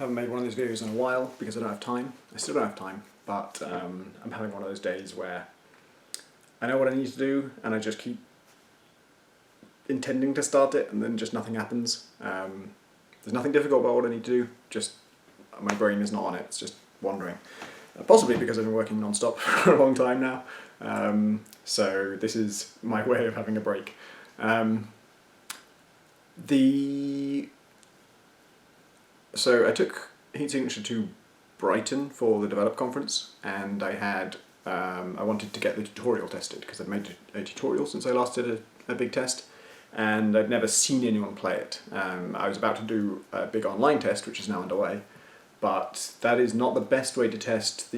Haven't made one of these videos in a while because I don't have time. I still don't have time, but I'm having one of those days where I know what I need to do and I just keep intending to start it and then just nothing happens. There's nothing difficult about what I need to do, just my brain is not on it, it's just wandering. Possibly because I've been working non-stop for a long time now, so this is my way of having a break. So I took heat signature to Brighton for the Develop conference, and I wanted to get the tutorial tested because I'd made a tutorial since I last did a big test, and I'd never seen anyone play it. I was about to do a big online test, which is now underway, but that is not the best way to test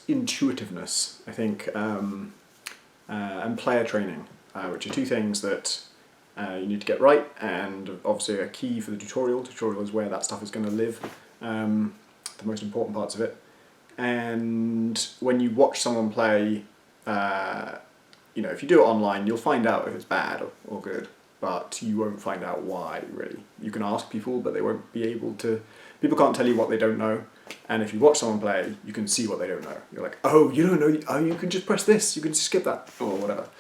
intuitiveness, I think, and player training, which are two things that you need to get right, and obviously a key for the tutorial. Tutorial is where that stuff is going to live, the most important parts of it. And when you watch someone play, if you do it online, you'll find out if it's bad or good, but you won't find out why, really. You can ask people, but they won't be able to. People can't tell you what they don't know, and if you watch someone play, you can see what they don't know. You're like, oh, you don't know, oh, you can just press this, you can just skip that, or whatever.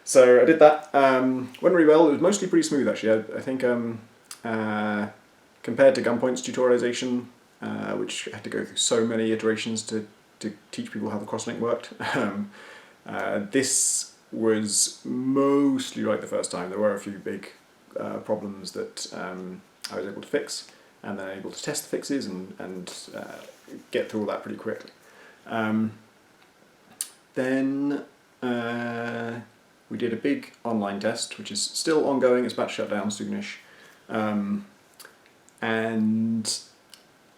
So I did that, went really well. It was mostly pretty smooth, actually. I think compared to Gunpoint's tutorialization, which had to go through so many iterations to teach people how the crosslink worked, this was mostly right the first time. There were a few big problems that I was able to fix, and then able to test the fixes and get through all that pretty quickly. Then we did a big online test, which is still ongoing. It's about to shut down soonish. And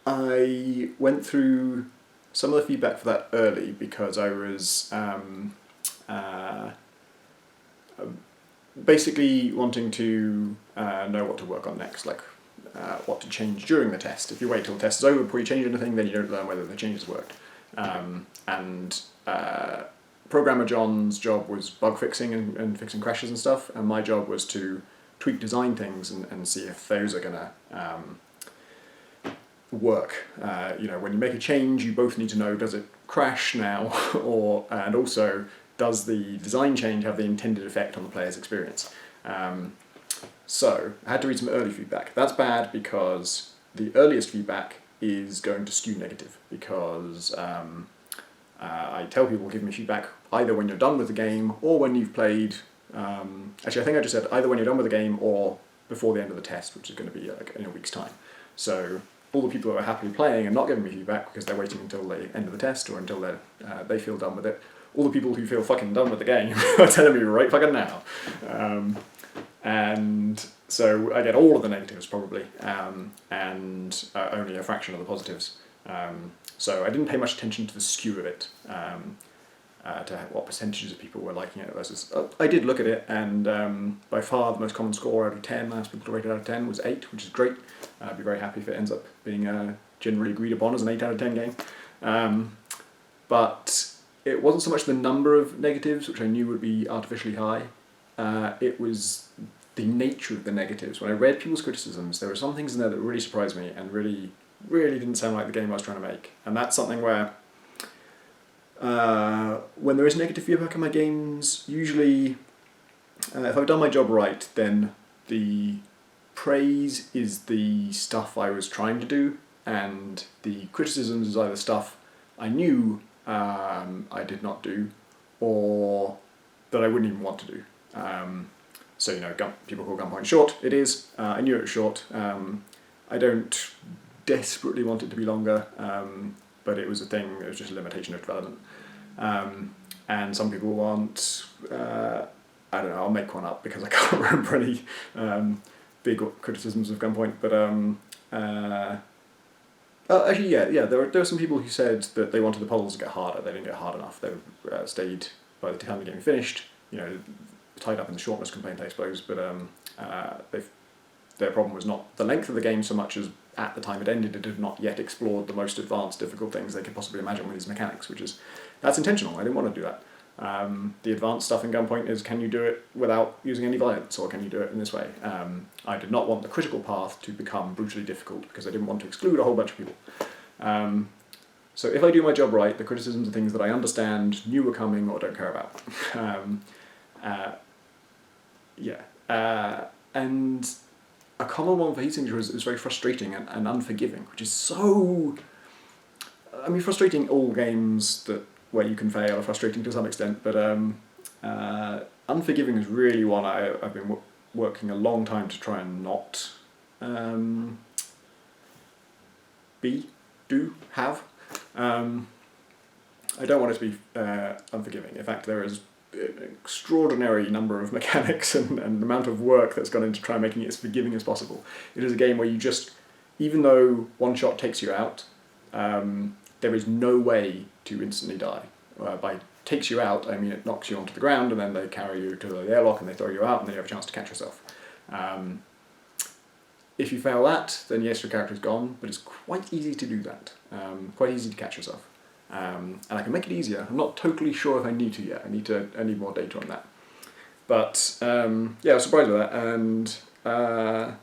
I went through some of the feedback for that early because I was basically wanting to know what to work on next, like what to change during the test. If you wait till the test is over before you change anything, then you don't learn whether the changes worked. Programmer John's job was bug fixing and fixing crashes and stuff, and my job was to tweak design things and see if those are gonna work. When you make a change, you both need to know, does it crash now, and also does the design change have the intended effect on the player's experience? So I had to read some early feedback. That's bad because the earliest feedback is going to skew negative, because I tell people, give me feedback either when you're done with the game or when you've played. Actually, I think I just said either when you're done with the game or before the end of the test, which is going to be like in a week's time. So all the people who are happily playing and not giving me feedback because they're waiting until the end of the test or until they feel done with it. All the people who feel fucking done with the game are telling me right fucking now. And so I get all of the negatives probably, and only a fraction of the positives. So I didn't pay much attention to the skew of it, to what percentages of people were liking it versus... I did look at it, and by far the most common score out of 10, I asked people to rate it out of 10, was 8, which is great. I'd be very happy if it ends up being generally agreed upon as an 8 out of 10 game. But it wasn't so much the number of negatives, which I knew would be artificially high. It was the nature of the negatives. When I read people's criticisms, there were some things in there that really surprised me and really didn't sound like the game I was trying to make. And that's something where, when there is negative feedback on my games, usually, if I've done my job right, then the praise is the stuff I was trying to do, and the criticisms is either stuff I knew I did not do, or that I wouldn't even want to do. So, people call Gunpoint short. It is. I knew it was short. I don't desperately want it to be longer, but it was a thing. It was just a limitation of development. And some people want, I don't know, I'll make one up because I can't remember any big criticisms of Gunpoint, but actually, yeah, there were some people who said that they wanted the puzzles to get harder. They didn't get hard enough. They stayed, by the time the game finished, tied up in the shortness complaint, I suppose, but their problem was not the length of the game so much as at the time it ended, it had not yet explored the most advanced, difficult things they could possibly imagine with these mechanics, that's intentional. I didn't want to do that. The advanced stuff in Gunpoint is, can you do it without using any violence, or can you do it in this way? I did not want the critical path to become brutally difficult because I didn't want to exclude a whole bunch of people. So if I do my job right, the criticisms are things that I understand, knew were coming, or don't care about. And a common one for heat signature is very frustrating and unforgiving, which is so... I mean, frustrating, all games where you can fail are frustrating to some extent, but unforgiving is really one I've been working a long time to try and not have. I don't want it to be unforgiving. In fact, there is an extraordinary number of mechanics and the amount of work that's gone into trying making it as forgiving as possible. It is a game where you just, even though one shot takes you out, there is no way to instantly die. By takes you out, I mean it knocks you onto the ground and then they carry you to the airlock and they throw you out and then you have a chance to catch yourself. If you fail that, then yes, your character's gone, but it's quite easy to do that. Quite easy to catch yourself. And I can make it easier. I'm not totally sure if I need to yet. I need more data on that. But yeah, I was surprised with that, and I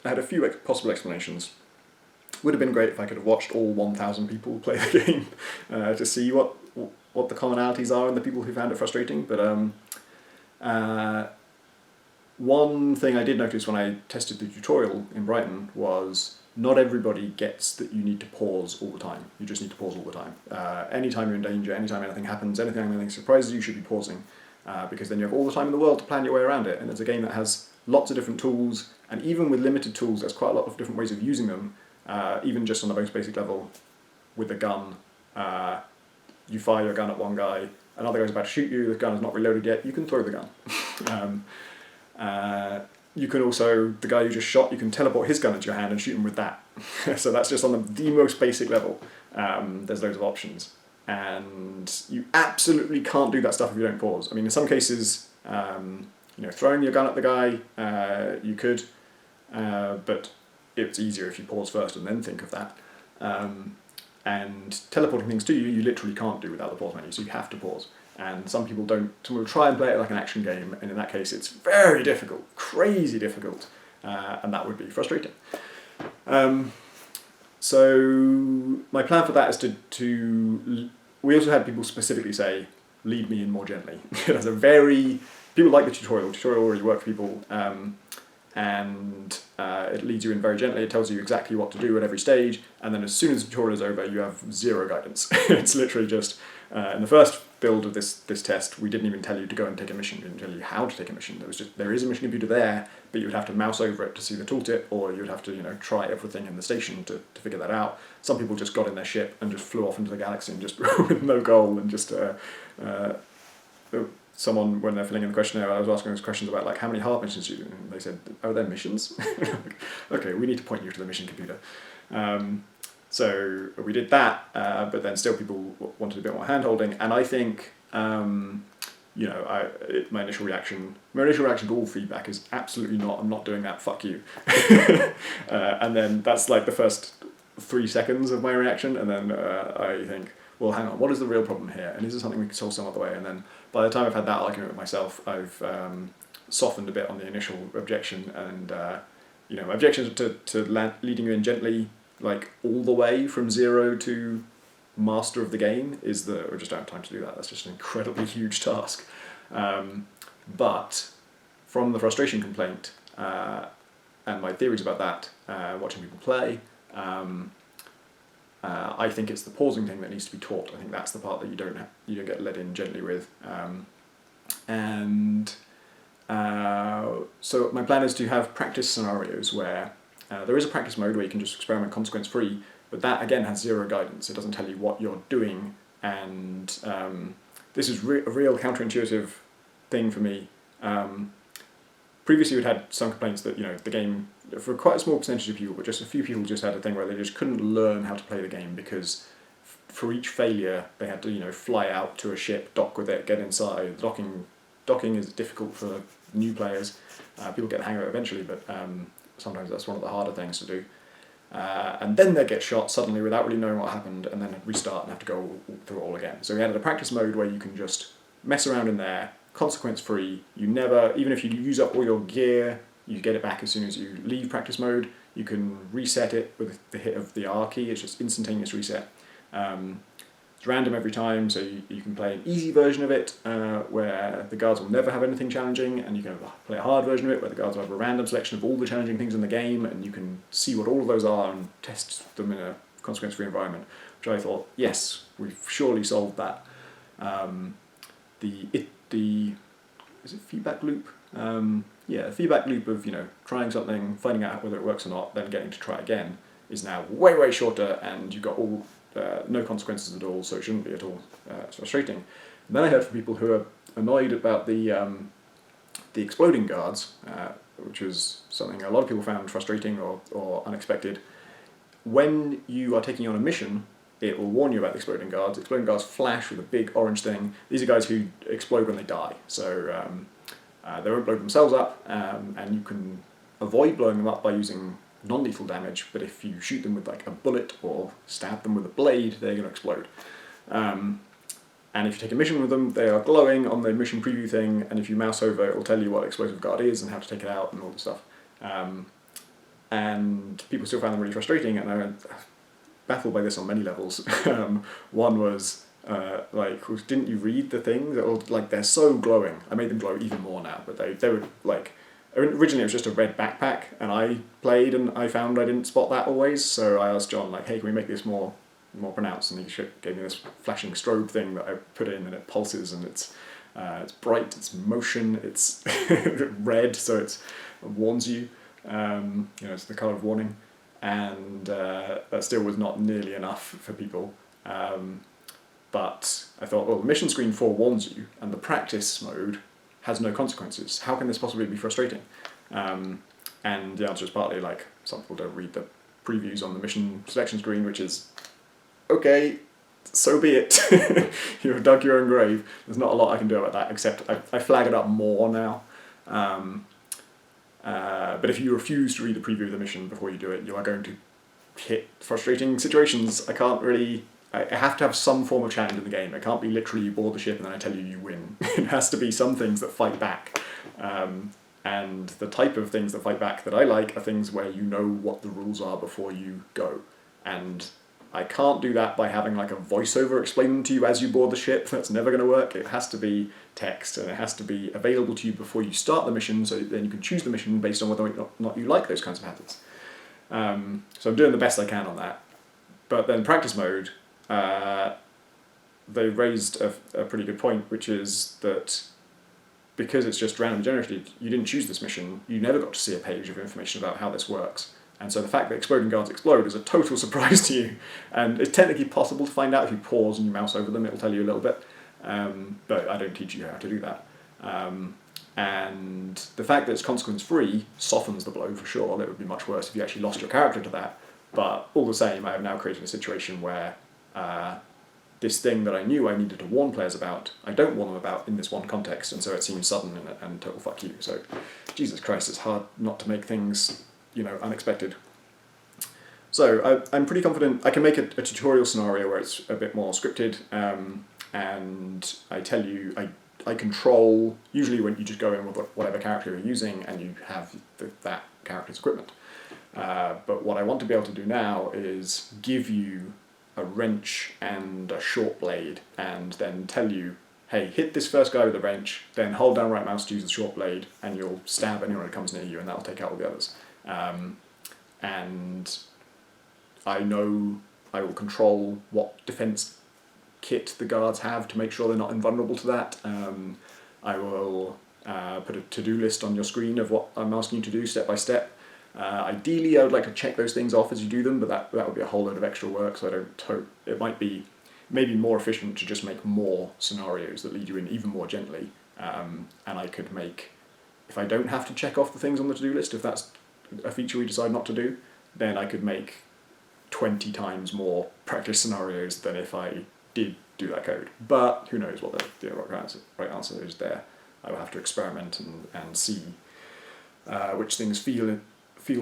had a few possible explanations. Would have been great if I could have watched all 1,000 people play the game to see what the commonalities are and the people who found it frustrating. But one thing I did notice when I tested the tutorial in Brighton was not everybody gets that you need to pause all the time. You just need to pause all the time. Anytime you're in danger, anytime anything happens, anything surprises you, you should be pausing, because then you have all the time in the world to plan your way around it. And it's a game that has lots of different tools, and even with limited tools, there's quite a lot of different ways of using them. Even just on the most basic level, with a gun, you fire your gun at one guy, another guy's about to shoot you, the gun is not reloaded yet, you can throw the gun. You can also, the guy you just shot, you can teleport his gun into your hand and shoot him with that. So that's just on the most basic level. There's loads of options. And you absolutely can't do that stuff if you don't pause. I mean, in some cases, throwing your gun at the guy, you could, but it's easier if you pause first and then think of that. And teleporting things to you, you literally can't do without the pause menu, so you have to pause. And some people don't. Some people try and play it like an action game, and in that case, it's very difficult, crazy difficult, and that would be frustrating. So my plan for that is to. We also had people specifically say, "Lead me in more gently." That's a very people like the tutorial. The tutorial already worked for people, and it leads you in very gently. It tells you exactly what to do at every stage, and then as soon as the tutorial is over, you have zero guidance. It's literally just in the first build of this test, we didn't even tell you to go and take a mission. We didn't tell you how to take a mission. There is a mission computer there, but you would have to mouse over it to see the tooltip, or you would have to try everything in the station to figure that out. Some people just got in their ship and just flew off into the galaxy and just with no goal and just. Someone, when they're filling in the questionnaire, I was asking those questions about like how many hard missions you do, and they said, "Oh, they're missions." Okay, we need to point you to the mission computer. So we did that, but then still people wanted a bit more hand-holding, and I think, my initial reaction to all feedback is absolutely not, I'm not doing that, fuck you. And then that's like the first 3 seconds of my reaction, and then I think, well, hang on, what is the real problem here? And is there something we can solve some other way? And then by the time I've had that argument with myself, I've softened a bit on the initial objection, and my objection to leading you in gently, like all the way from 0 to master of the game, is that we just don't have time to do that. That's just an incredibly huge task. But from the frustration complaint and my theories about that, watching people play, I think it's the pausing thing that needs to be taught. I think that's the part that you don't get led in gently with. So my plan is to have practice scenarios where there is a practice mode where you can just experiment consequence-free, but that again has zero guidance. It doesn't tell you what you're doing, and this is a real counterintuitive thing for me. Previously we'd had some complaints that the game, for quite a small percentage of people, but just a few people just had a thing where they just couldn't learn how to play the game because for each failure they had to fly out to a ship, dock with it, get inside. Docking is difficult for new players. People get the hang of it eventually, but sometimes that's one of the harder things to do. And then they get shot suddenly without really knowing what happened, and then restart and have to go through it all again. So we added a practice mode where you can just mess around in there, consequence free. You never, even if you use up all your gear, you get it back as soon as you leave practice mode. You can reset it with the hit of the R key. It's just instantaneous reset. It's random every time, so you can play an easy version of it where the guards will never have anything challenging, and you can play a hard version of it where the guards will have a random selection of all the challenging things in the game, and you can see what all of those are and test them in a consequence-free environment, which I thought, yes, we've surely solved that. Is it feedback loop? The feedback loop of trying something, finding out whether it works or not, then getting to try again is now way shorter, and you've got all no consequences at all, so it shouldn't be at all frustrating. And then I heard from people who are annoyed about the exploding guards, which is something a lot of people found frustrating or unexpected. When you are taking on a mission, it will warn you about the exploding guards. Exploding guards flash with a big orange thing. These are guys who explode when they die, so they won't blow themselves up, and you can avoid blowing them up by using non-lethal damage, but if you shoot them with like a bullet or stab them with a blade, they're going to explode. And if you take a mission with them, they are glowing on the mission preview thing, and if you mouse over, it will tell you what explosive guard is and how to take it out and all this stuff. And people still found them really frustrating, and I'm baffled by this on many levels. One was didn't you read the thing? They're so glowing. I made them glow even more now, but they were like, originally it was just a red backpack, and I played and I found I didn't spot that always, so I asked John, like, hey, can we make this more pronounced? And he gave me this flashing strobe thing that I put in, and it pulses, and it's bright, it's motion, it's red, so it warns you. It's the colour of warning, and that still was not nearly enough for people. But I thought, well, the mission screen forewarns you, and the practice mode has no consequences. How can this possibly be frustrating? And the answer is partly like some people don't read the previews on the mission selection screen, which is, okay, so be it. You've dug your own grave. There's not a lot I can do about that, except I flag it up more now. But if you refuse to read the preview of the mission before you do it, you are going to hit frustrating situations. I have to have some form of challenge in the game. It can't be literally you board the ship and then I tell you you win. It has to be some things that fight back. And the type of things that fight back that I like are things where you know what the rules are before you go. And I can't do that by having like a voiceover explain them to you as you board the ship. That's never going to work. It has to be text, and it has to be available to you before you start the mission, so then you can choose the mission based on whether or not you like those kinds of habits. So I'm doing the best I can on that. But then practice mode, they raised a pretty good point, which is that because it's just randomly generated, you didn't choose this mission, you never got to see a page of information about how this works. And so the fact that exploding guards explode is a total surprise to you. And it's technically possible to find out if you pause and you mouse over them, it'll tell you a little bit. But I don't teach you how to do that. And the fact that it's consequence-free softens the blow for sure. It would be much worse if you actually lost your character to that. But all the same, I have now created a situation where this thing that I knew I needed to warn players about, I don't warn them about in this one context, and so it seems sudden and total fuck you. So, Jesus Christ, it's hard not to make things, unexpected. So I'm pretty confident I can make a tutorial scenario where it's a bit more scripted, and I tell you, I control, usually when you just go in with whatever character you're using and you have that character's equipment. But what I want to be able to do now is give you a wrench and a short blade, and then tell you, hey, hit this first guy with the wrench, then hold down right mouse to use the short blade, and you'll stab anyone who comes near you, and that'll take out all the others. And I know I will control what defense kit the guards have to make sure they're not invulnerable to that. I will put a to-do list on your screen of what I'm asking you to do step by step. Ideally, I would like to check those things off as you do them, but that would be a whole load of extra work, so I don't hope. It might be maybe more efficient to just make more scenarios that lead you in even more gently. And I could make, if I don't have to check off the things on the to-do list, if that's a feature we decide not to do, then I could make 20 times more practice scenarios than if I did do that code. But who knows what the right answer is there. I will have to experiment and see which things feel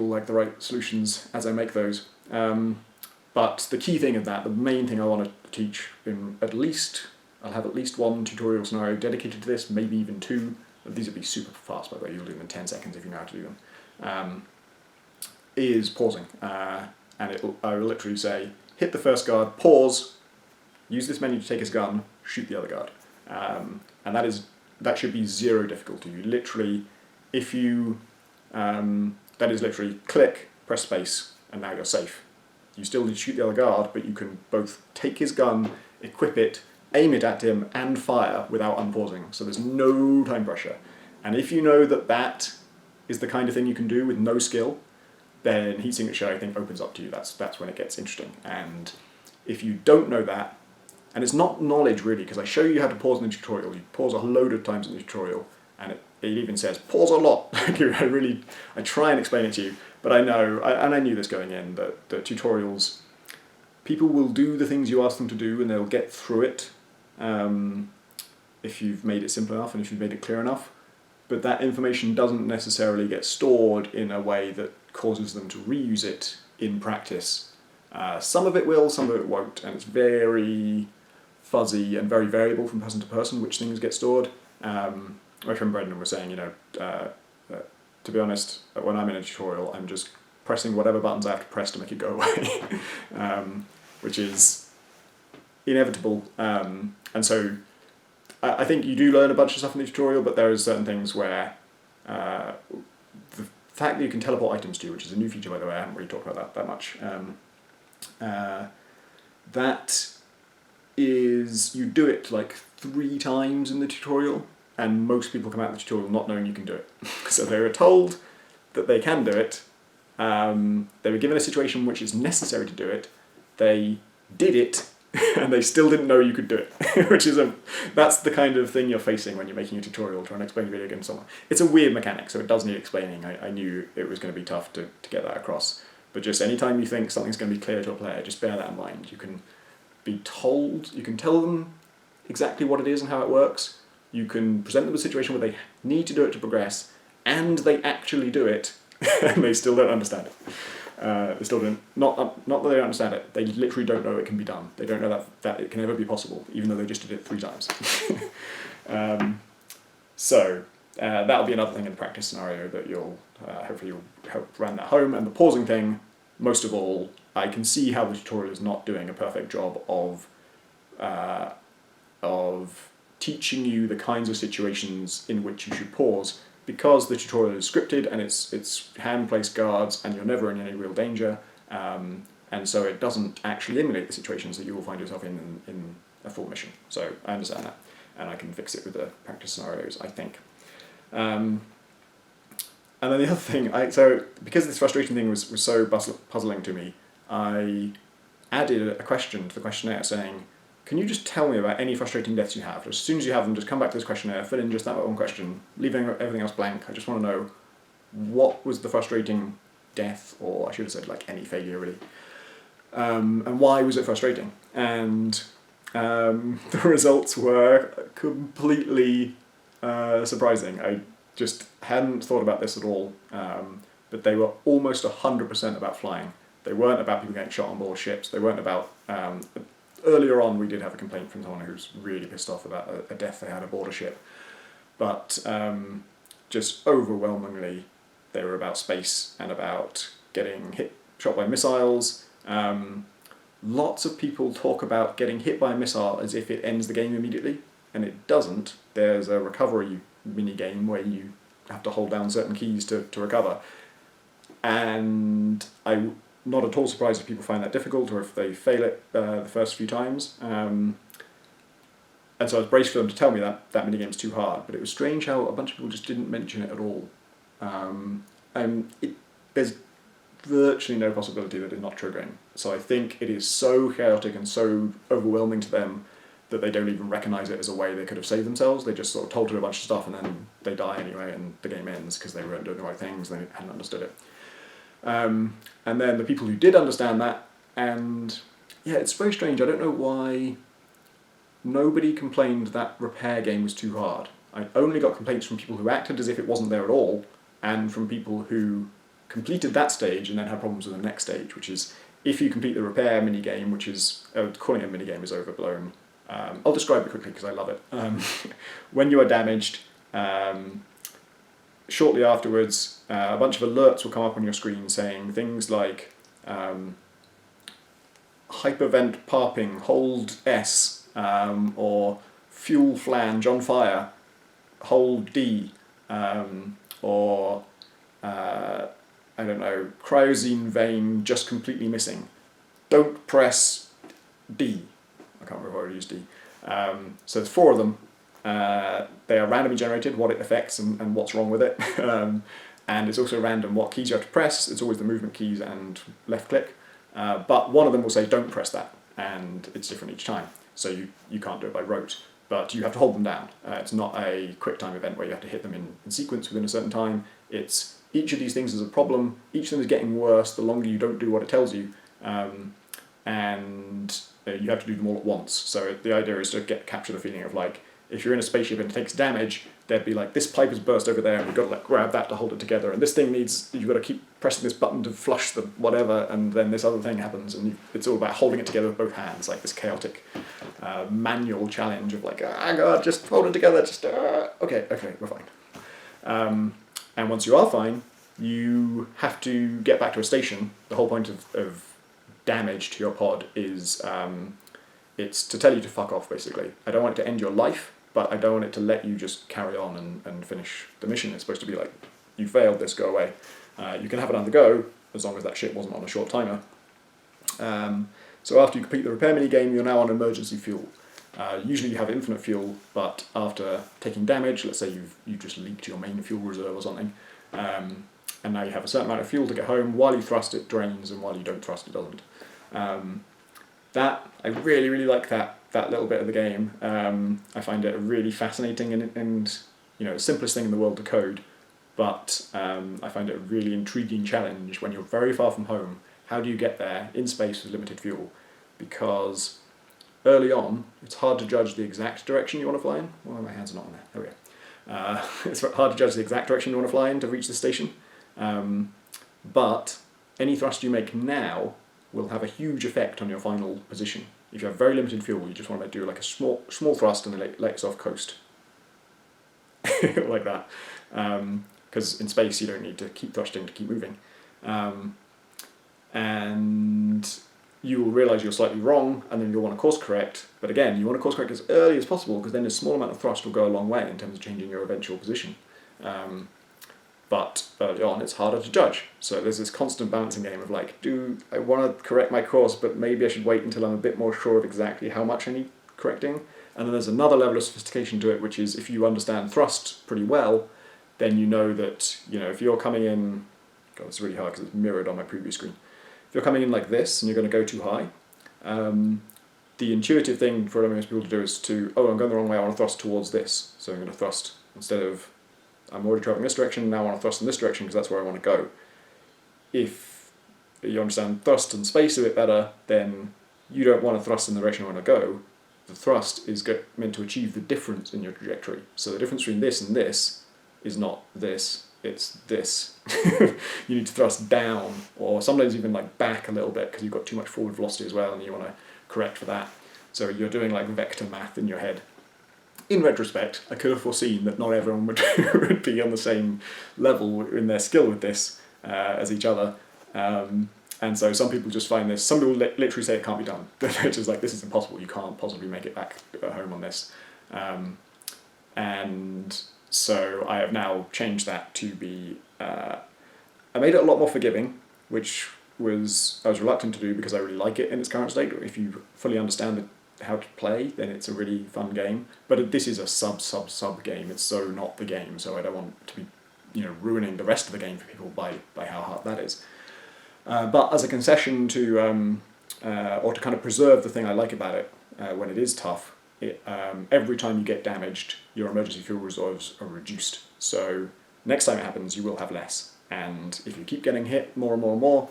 like the right solutions as I make those. But the key thing of that, the main thing I want to teach in at least I'll have at least one tutorial scenario dedicated to this, maybe even two. These would be super fast, by the way. You'll do them in 10 seconds if you know how to do them. Is pausing. And I will literally say, hit the first guard, pause, use this menu to take his gun, shoot the other guard. And that should be zero difficulty. You literally, if you, that is literally click, press space, and now you're safe. You still need to shoot the other guard, but you can both take his gun, equip it, aim it at him, and fire without unpausing. So there's no time pressure. And if you know that that is the kind of thing you can do with no skill, then heat signature, I think, opens up to you. That's when it gets interesting. And if you don't know that, and it's not knowledge really, because I show you how to pause in the tutorial. You pause a load of times in the tutorial, and it even says pause a lot. I try and explain it to you, but I know, and I knew this going in, that tutorials, people will do the things you ask them to do, and they'll get through it if you've made it simple enough and if you've made it clear enough. But that information doesn't necessarily get stored in a way that causes them to reuse it in practice. Some of it will, some of it won't, and it's very fuzzy and very variable from person to person which things get stored. My friend Brendan was saying, to be honest, when I'm in a tutorial, I'm just pressing whatever buttons I have to press to make it go away, which is inevitable. And so I think you do learn a bunch of stuff in the tutorial, but there are certain things where the fact that you can teleport items to, which is a new feature, by the way, I haven't really talked about that much, that is, you do it like 3 times in the tutorial, and most people come out of the tutorial not knowing you can do it. So they were told that they can do it, they were given a situation which is necessary to do it, they did it, and they still didn't know you could do it, which is that's the kind of thing you're facing when you're making a tutorial, trying to explain a video game to someone. It's a weird mechanic, so it does need explaining. I knew it was going to be tough to get that across, but just anytime you think something's going to be clear to a player, just bear that in mind. You can be told, you can tell them exactly what it is and how it works, you can present them with a situation where they need to do it to progress, and they actually do it, and they still don't understand it. They still don't, not that they don't understand it, they literally don't know it can be done. They don't know that it can ever be possible, even though they just did it 3 times. So that'll be another thing in the practice scenario that hopefully you'll help ram that home. And the pausing thing, most of all, I can see how the tutorial is not doing a perfect job of teaching you the kinds of situations in which you should pause, because the tutorial is scripted and it's hand-placed guards and you're never in any real danger, and so it doesn't actually emulate the situations that you will find yourself in a full mission. So I understand that, and I can fix it with the practice scenarios, I think. And then the other thing, so because this frustration thing was so puzzling to me, I added a question to the questionnaire saying, can you just tell me about any frustrating deaths you have? As soon as you have them, just come back to this questionnaire, fill in just that one question, leaving everything else blank. I just want to know what was the frustrating death, or I should have said like any failure really, and why was it frustrating? And the results were completely surprising. I just hadn't thought about this at all, but they were almost 100% about flying. They weren't about people getting shot on board ships. They weren't about... earlier on we did have a complaint from someone who was really pissed off about a death they had aboard a ship. But just overwhelmingly they were about space and about getting shot by missiles. Lots of people talk about getting hit by a missile as if it ends the game immediately, and it doesn't. There's a recovery mini-game where you have to hold down certain keys to recover. And I'm not at all surprised if people find that difficult or if they fail it the first few times. And so I was braced for them to tell me that minigame's too hard, but it was strange how a bunch of people just didn't mention it at all. There's virtually no possibility that it's not triggering. So I think it is so chaotic and so overwhelming to them that they don't even recognise it as a way they could have saved themselves. They just sort of told her a bunch of stuff and then they die anyway and the game ends because they weren't doing the right things, they hadn't understood it. And then the people who did understand that, and yeah, it's very strange, I don't know why nobody complained that repair game was too hard. I only got complaints from people who acted as if it wasn't there at all, and from people who completed that stage and then had problems with the next stage, which is if you complete the repair minigame, which is, calling it a minigame is overblown. I'll describe it quickly because I love it. When you are damaged, shortly afterwards, a bunch of alerts will come up on your screen saying things like hypervent parping, hold S, or fuel flange on fire, hold D, or I don't know, cryosine vein just completely missing. Don't press D. I can't remember if I already used D. So there's 4 of them. They are randomly generated, what it affects and what's wrong with it. And it's also random what keys you have to press. It's always the movement keys and left click. But one of them will say don't press that, and it's different each time. So you can't do it by rote, but you have to hold them down. It's not a quick time event where you have to hit them in sequence within a certain time. It's each of these things is a problem, each of them is getting worse the longer you don't do what it tells you, and you have to do them all at once. So the idea is to capture the feeling of like, if you're in a spaceship and it takes damage, there'd be like, this pipe has burst over there and we've got to like grab that to hold it together, and this thing you've got to keep pressing this button to flush the whatever, and then this other thing happens, and it's all about holding it together with both hands, like this chaotic manual challenge of like, ah, God, just hold it together, just, okay, we're fine. And once you are fine, you have to get back to a station. The whole point of damage to your pod is it's to tell you to fuck off, basically. I don't want it to end your life, but I don't want it to let you just carry on and finish the mission. It's supposed to be like, you failed this, go away. You can have it on the go, as long as that shit wasn't on a short timer. So after you complete the repair mini game, you're now on emergency fuel. Usually you have infinite fuel, but after taking damage, let's say you've just leaked your main fuel reserve or something, and now you have a certain amount of fuel to get home. While you thrust, it drains, and while you don't thrust, it doesn't. That I really, really like that little bit of the game. I find it really fascinating and the simplest thing in the world to code, but I find it a really intriguing challenge when you're very far from home. How do you get there in space with limited fuel? Because early on, it's hard to judge the exact direction you want to fly in. Well, my hands are not on there. There we go. It's hard to judge the exact direction you want to fly in to reach the station. But any thrust you make now will have a huge effect on your final position. If you have very limited fuel, you just want to do like a small thrust and then let yourself coast. Like that. Because in space you don't need to keep thrusting to keep moving. And you will realise you're slightly wrong, and then you'll want to course correct. But again, you want to course correct as early as possible, because then a small amount of thrust will go a long way in terms of changing your eventual position. But early on, it's harder to judge. So there's this constant balancing game of like, do I want to correct my course, but maybe I should wait until I'm a bit more sure of exactly how much I need correcting. And then there's another level of sophistication to it, which is if you understand thrust pretty well, then you know that, if you're coming in, God, it's really hard because it's mirrored on my previous screen. If you're coming in like this and you're going to go too high, the intuitive thing for most people to do is I'm going the wrong way, I want to thrust towards this. So I'm going to thrust, instead of, I'm already travelling this direction, now I want to thrust in this direction because that's where I want to go. If you understand thrust and space a bit better, then you don't want to thrust in the direction you want to go. The thrust is meant to achieve the difference in your trajectory. So the difference between this and this is not this, it's this. You need to thrust down, or sometimes even like back a little bit because you've got too much forward velocity as well and you want to correct for that. So you're doing like vector math in your head. In retrospect, I could have foreseen that not everyone would be on the same level in their skill with this as each other. And so some people just find this, some people literally say it can't be done. They're just like, this is impossible, you can't possibly make it back at home on this. And so I have now changed that to be, I made it a lot more forgiving, which I was reluctant to do because I really like it in its current state. If you fully understand how to play, then it's a really fun game. But this is a sub game. It's so not the game, so I don't want to be ruining the rest of the game for people by how hard that is. But as a concession to, or to kind of preserve the thing I like about it when it is tough, every time you get damaged, your emergency fuel reserves are reduced. So next time it happens, you will have less. And if you keep getting hit more and more and more,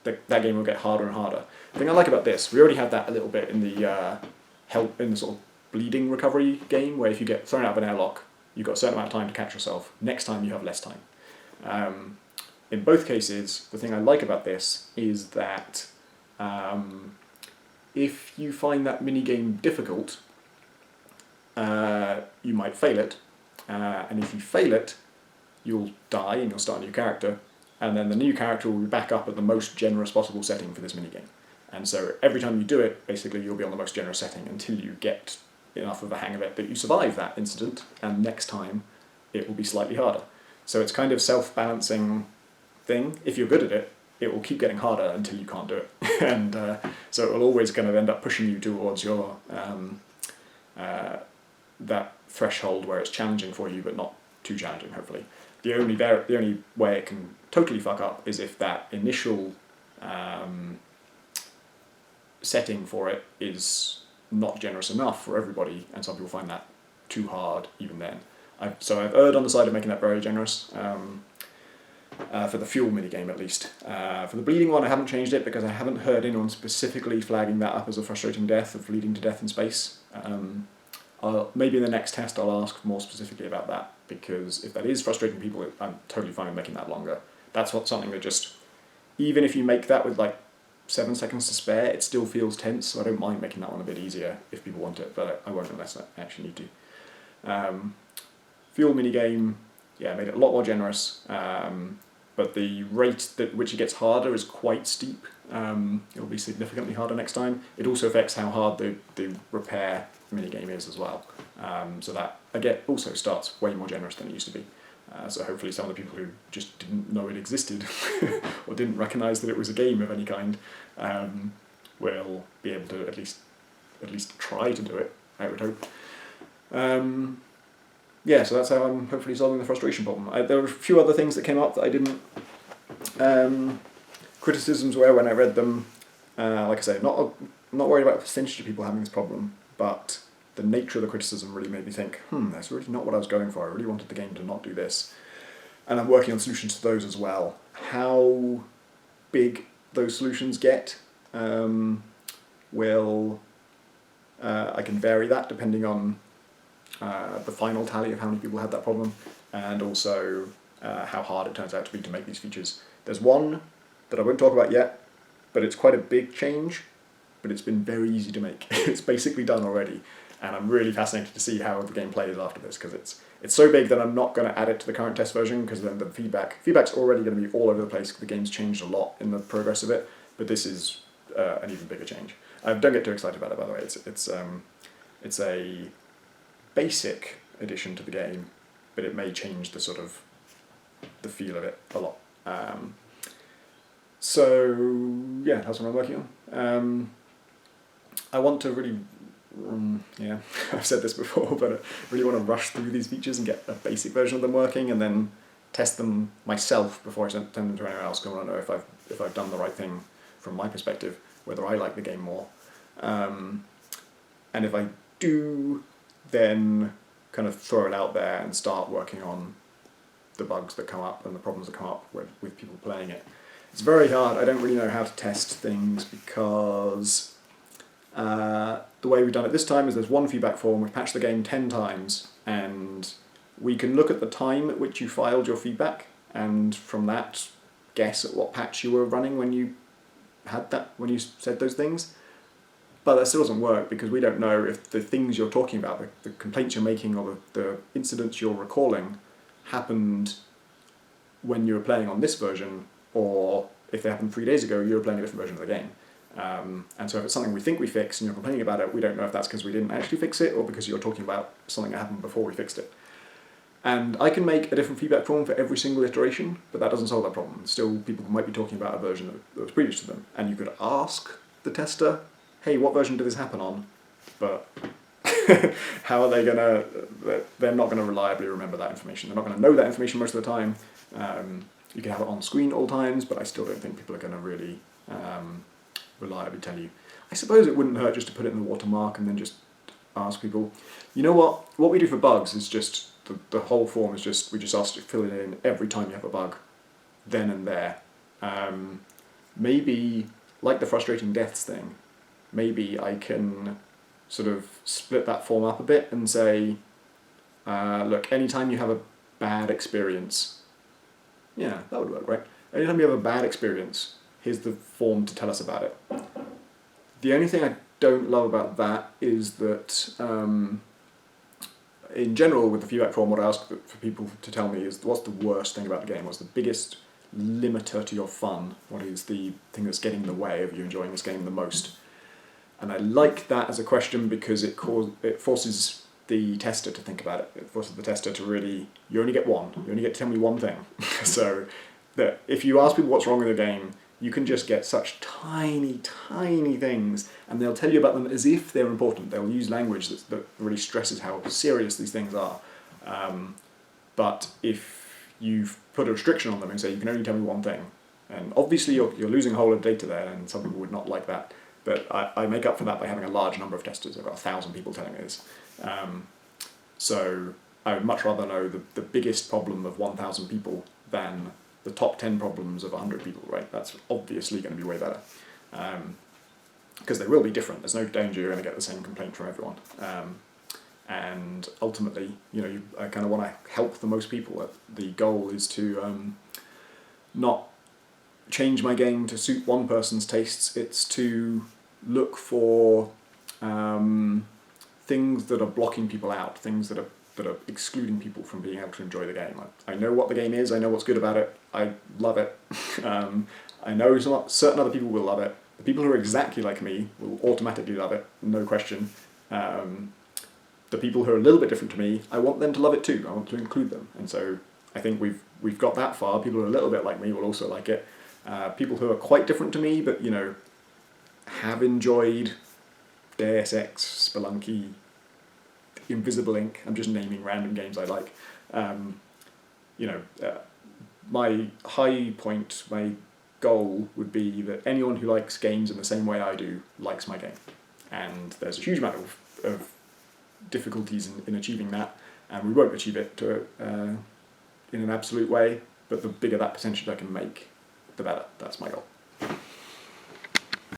that game will get harder and harder. The thing I like about this, we already had that a little bit in the sort of bleeding recovery game, where if you get thrown out of an airlock, you've got a certain amount of time to catch yourself. Next time you have less time. In both cases, the thing I like about this is that if you find that minigame difficult, you might fail it. And if you fail it, you'll die and you'll start a new character. And then the new character will be back up at the most generous possible setting for this minigame. And so every time you do it, basically you'll be on the most generous setting until you get enough of a hang of it that you survive that incident, and next time it will be slightly harder. So it's kind of self-balancing thing. If you're good at it, it will keep getting harder until you can't do it. And so it will always kind of end up pushing you towards your that threshold where it's challenging for you but not too challenging, hopefully. The only way it can totally fuck up is if that initial setting for it is not generous enough for everybody, and some people find that too hard even then. So I've erred on the side of making that very generous, for the fuel minigame at least. For the bleeding one I haven't changed it because I haven't heard anyone specifically flagging that up as a frustrating death of leading to death in space. Maybe in the next test I'll ask more specifically about that, because if that is frustrating people, I'm totally fine with making that longer. That's something that just, even if you make that with like 7 seconds to spare, it still feels tense, so I don't mind making that one a bit easier if people want it, but I won't unless I actually need to. Fuel minigame, yeah, made it a lot more generous, but the rate at which it gets harder is quite steep. It'll be significantly harder next time. It also affects how hard the repair minigame is as well. So that, again, also starts way more generous than it used to be. So hopefully some of the people who just didn't know it existed or didn't recognise that it was a game of any kind will be able to at least try to do it, I would hope. Yeah, so that's how I'm hopefully solving the frustration problem. There were a few other things that came up that I didn't... criticisms were when I read them, like I say, not worried about the percentage of people having this problem, but the nature of the criticism really made me think, that's really not what I was going for. I really wanted the game to not do this. And I'm working on solutions to those as well. How big those solutions get I can vary that depending on the final tally of how many people had that problem, and also how hard it turns out to be to make these features. There's one that I won't talk about yet, but it's quite a big change, but it's been very easy to make. It's basically done already, and I'm really fascinated to see how the game plays after this, because it's so big that I'm not going to add it to the current test version, because then the feedback's already going to be all over the place. The game's changed a lot in the progress of it, but this is an even bigger change. Don't get too excited about it, by the way. It's a basic addition to the game, but it may change the sort of the feel of it a lot. So yeah, that's what I'm working on. I want to really, I've said this before, but I really want to rush through these features and get a basic version of them working, and then test them myself before I send them to anyone else, because I want to know if I've done the right thing from my perspective, whether I like the game more. And if I do, then kind of throw it out there and start working on the bugs that come up and the problems that come up with people playing it. It's very hard. I don't really know how to test things, because the way we've done it this time is there's one feedback form, we've patched the game 10 times, and we can look at the time at which you filed your feedback, and from that guess at what patch you were running when you said those things. But that still doesn't work, because we don't know if the things you're talking about, the complaints you're making, or the incidents you're recalling happened when you were playing on this version, or if they happened 3 days ago, you were playing a different version of the game. And so if it's something we think we fixed and you're complaining about it, we don't know if that's because we didn't actually fix it, or because you're talking about something that happened before we fixed it. And I can make a different feedback form for every single iteration, but that doesn't solve that problem. Still, people might be talking about a version that was previous to them, and you could ask the tester, hey, what version did this happen on? But how are they going to... They're not going to reliably remember that information. They're not going to know that information most of the time. You can have it on screen at all times, but I still don't think people are going to really reliably tell you. I suppose it wouldn't hurt just to put it in the watermark and then just ask people. You know what? What we do for bugs is just... The whole form is just... We just ask you to fill it in every time you have a bug, then and there. Maybe, like the frustrating deaths thing, maybe I can sort of split that form up a bit and say, look, anytime you have a bad experience, yeah, that would work, right? Anytime you have a bad experience, here's the form to tell us about it. The only thing I don't love about that is that, in general, with the feedback form, what I ask for people to tell me is what's the worst thing about the game, what's the biggest limiter to your fun, what is the thing that's getting in the way of you enjoying this game the most. And I like that as a question because it forces the tester to think about it. It forces the tester to really, you only get one, you only get to tell me one thing. So that if you ask people what's wrong with the game, you can just get such tiny, tiny things, and they'll tell you about them as if they're important. They'll use language that really stresses how serious these things are. But if you've put a restriction on them and say, you can only tell me one thing, and obviously you're losing a whole lot of data there, and some people would not like that, but I make up for that by having a large number of testers. I've got 1,000 people telling me this. So I would much rather know the biggest problem of 1,000 people than the top 10 problems of 100 people, right? That's obviously going to be way better. Because they will be different. There's no danger you're going to get the same complaint from everyone. And ultimately, I kind of want to help the most people. The goal is to not change my game to suit one person's tastes. It's to look for things that are blocking people out, things that are excluding people from being able to enjoy the game. I know what the game is, I know what's good about it, I love it. I know certain other people will love it. The people who are exactly like me will automatically love it, no question. The people who are a little bit different to me, I want them to love it too, I want to include them. And so I think we've got that far. People who are a little bit like me will also like it. People who are quite different to me, but have enjoyed Deus Ex, Spelunky, Invisible Ink. I'm just naming random games I like. My high point, my goal would be that anyone who likes games in the same way I do likes my game. And there's a huge amount of difficulties in achieving that, and we won't achieve it in an absolute way, but the bigger that percentage I can make, the better. That's my goal.